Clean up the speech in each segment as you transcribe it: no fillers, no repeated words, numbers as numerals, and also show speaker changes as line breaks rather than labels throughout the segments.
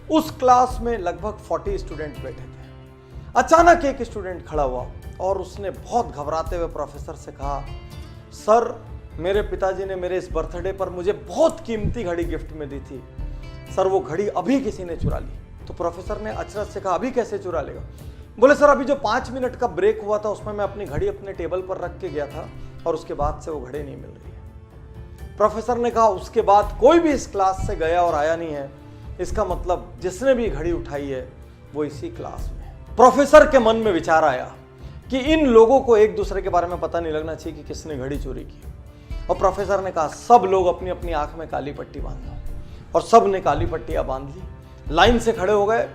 उस क्लास में लगभग 40 स्टूडेंट बैठे थे। अचानक एक स्टूडेंट खड़ा हुआ और उसने बहुत घबराते हुए प्रोफेसर से कहा, सर मेरे पिताजी ने मेरे इस बर्थडे पर मुझे बहुत कीमती घड़ी गिफ्ट में दी थी, सर वो घड़ी अभी किसी ने चुरा ली। तो प्रोफेसर ने अचरज से कहा, अभी कैसे चुरा लेगा? बोले सर अभी जो 5 मिनट का ब्रेक हुआ था उसमें मैं अपनी घड़ी अपने टेबल पर रख के गया था और उसके बाद से वो घड़ी नहीं मिल रही है। प्रोफेसर ने कहा, उसके बाद कोई भी इस क्लास से गया और आया नहीं है, इसका मतलब जिसने भी घड़ी उठाई है वो इसी क्लास में है। प्रोफेसर के मन में विचार आया कि इन लोगों को एक दूसरे के बारे में पता नहीं लगना चाहिए कि किसने घड़ी चोरी की। और प्रोफेसर ने कहा, सब लोग अपनी अपनी आंख में काली पट्टी बांध लो। और सब ने काली पट्टियां बांध ली, लाइन से खड़े हो गए।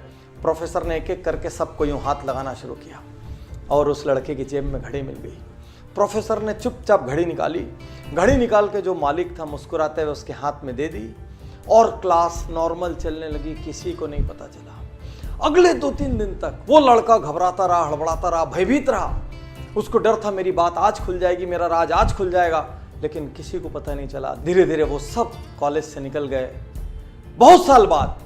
प्रोफेसर ने एक एक करके सबको यूं हाथ लगाना शुरू किया और उस लड़के की जेब में घड़ी मिल गई। प्रोफेसर ने चुपचाप घड़ी निकाली, घड़ी निकाल के जो मालिक था मुस्कुराते हुए उसके हाथ में दे दी और क्लास नॉर्मल चलने लगी, किसी को नहीं पता चला। अगले 2-3 दिन तक वो लड़का घबराता रहा, हड़बड़ाता रहा, भयभीत रहा। उसको डर था मेरी बात आज खुल जाएगी, मेरा राज आज खुल जाएगा, लेकिन किसी को पता नहीं चला। धीरे धीरे वो सब कॉलेज से निकल गए। बहुत साल बाद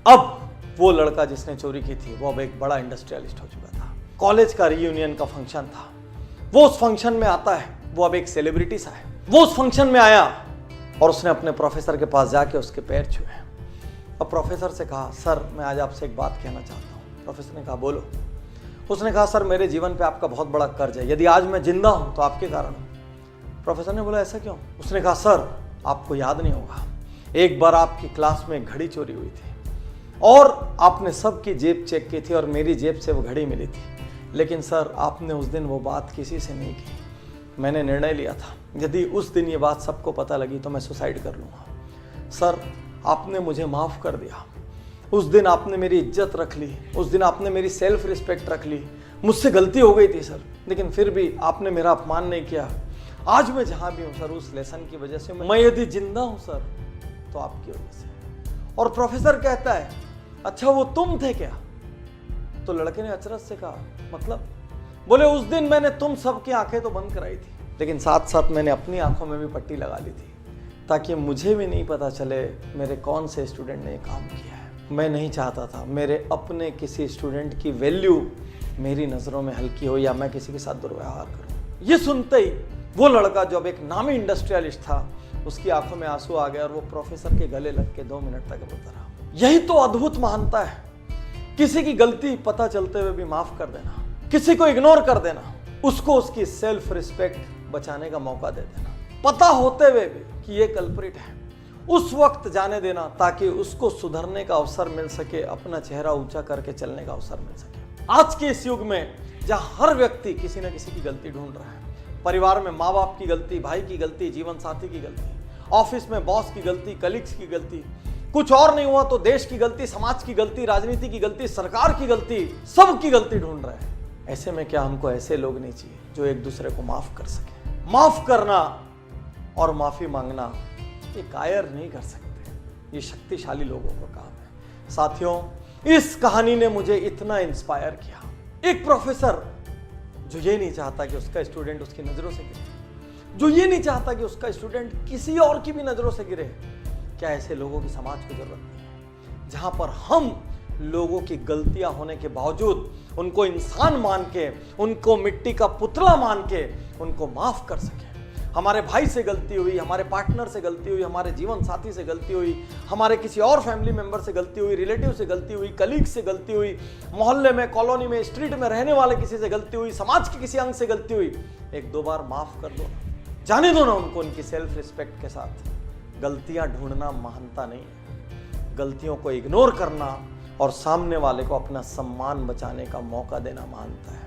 अब वो लड़का जिसने चोरी की थी वो अब एक बड़ा इंडस्ट्रियलिस्ट हो चुका था। कॉलेज का रीयूनियन का फंक्शन था, वो उस फंक्शन में आता है, वो अब एक सेलिब्रिटी सा है। वो उस फंक्शन में आया और उसने अपने प्रोफेसर के पास जाके उसके पैर छुए। अब प्रोफेसर से कहा, सर मैं आज आपसे एक बात कहना चाहता हूँ। प्रोफेसर ने कहा, बोलो। उसने कहा, सर मेरे जीवन पे आपका बहुत बड़ा कर्ज है, यदि आज मैं जिंदा हूँ तो आपके कारण हूँ। प्रोफेसर ने बोला, ऐसा क्यों? उसने कहा, सर आपको याद नहीं होगा, एक बार आपकी क्लास में एक घड़ी चोरी हुई थी और आपने सबकी जेब चेक की थी और मेरी जेब से वो घड़ी मिली थी, लेकिन सर आपने उस दिन वो बात किसी से नहीं की। मैंने निर्णय लिया था यदि उस दिन ये बात सबको पता लगी तो मैं सुसाइड कर लूँगा। सर आपने मुझे माफ़ कर दिया, उस दिन आपने मेरी इज्जत रख ली, उस दिन आपने मेरी सेल्फ रिस्पेक्ट रख ली। मुझसे गलती हो गई थी सर, लेकिन फिर भी आपने मेरा अपमान नहीं किया। आज मैं जहाँ भी हूँ सर उस लेसन की वजह से, मैं यदि जिंदा हूँ सर तो आपकी वजह से। और प्रोफेसर कहता है, अच्छा वो तुम थे क्या? तो लड़के ने अचरज से कहा, मतलब? बोले, उस दिन मैंने तुम सबकी आंखें तो बंद कराई थी, लेकिन साथ साथ मैंने अपनी आंखों में भी पट्टी लगा ली थी ताकि मुझे भी नहीं पता चले मेरे कौन से स्टूडेंट ने ये काम किया है। मैं नहीं चाहता था मेरे अपने किसी स्टूडेंट की वैल्यू मेरी नज़रों में हल्की हो या मैं किसी के साथ दुर्व्यवहार करूं। ये सुनते ही वो लड़का जो अब एक नामी इंडस्ट्रियलिस्ट था, उसकी आंखों में आंसू आ गया और वो प्रोफेसर के गले लग के 2 मिनट तक रोता रहा। यही तो अद्भुत महानता है, किसी की गलती पता चलते हुए भी माफ कर देना, किसी को इग्नोर कर देना, उसको उसकी सेल्फ रिस्पेक्ट बचाने का मौका दे देना, पता होते हुए भी कि ये कल्प्रिट है, उस वक्त जाने देना ताकि उसको सुधरने का अवसर मिल सके, अपना चेहरा ऊंचा करके चलने का अवसर मिल सके। आज के इस युग में जहां हर व्यक्ति किसी न किसी की गलती ढूंढ रहा है, परिवार में माँ बाप की गलती, भाई की गलती, जीवन साथी की गलती, ऑफिस में बॉस की गलती, कलीग्स की गलती, कुछ और नहीं हुआ तो देश की गलती, समाज की गलती, राजनीति की गलती, सरकार की गलती, सबकी गलती ढूंढ रहे हैं। ऐसे में क्या हमको ऐसे लोग नहीं चाहिए जो एक दूसरे को माफ कर सके? माफ करना और माफी मांगना ये कायर नहीं कर सकते, ये शक्तिशाली लोगों का काम है। साथियों, इस कहानी ने मुझे इतना इंस्पायर किया। एक प्रोफेसर जो ये नहीं चाहता कि उसका स्टूडेंट उसकी नजरों से गिरे, जो ये नहीं चाहता कि उसका स्टूडेंट किसी और की भी नजरों से गिरे। क्या ऐसे लोगों की समाज को जरूरत नहीं है, जहां पर हम लोगों की गलतियां होने के बावजूद उनको इंसान मान के, उनको मिट्टी का पुतला मान के उनको माफ कर सके। हमारे भाई से गलती हुई, हमारे पार्टनर से गलती हुई, हमारे जीवन साथी से गलती हुई, हमारे किसी और फैमिली मेंबर से गलती हुई, रिलेटिव से गलती हुई, कलीग से गलती हुई, मोहल्ले में, कॉलोनी में, स्ट्रीट में रहने वाले किसी से गलती हुई, समाज के किसी अंग से गलती हुई, 1-2 बार माफ कर दो, जाने दो ना उनको उनकी सेल्फ रिस्पेक्ट के साथ। गलतियां ढूंढना महानता नहीं है, गलतियों को इग्नोर करना और सामने वाले को अपना सम्मान बचाने का मौका देना महानता है।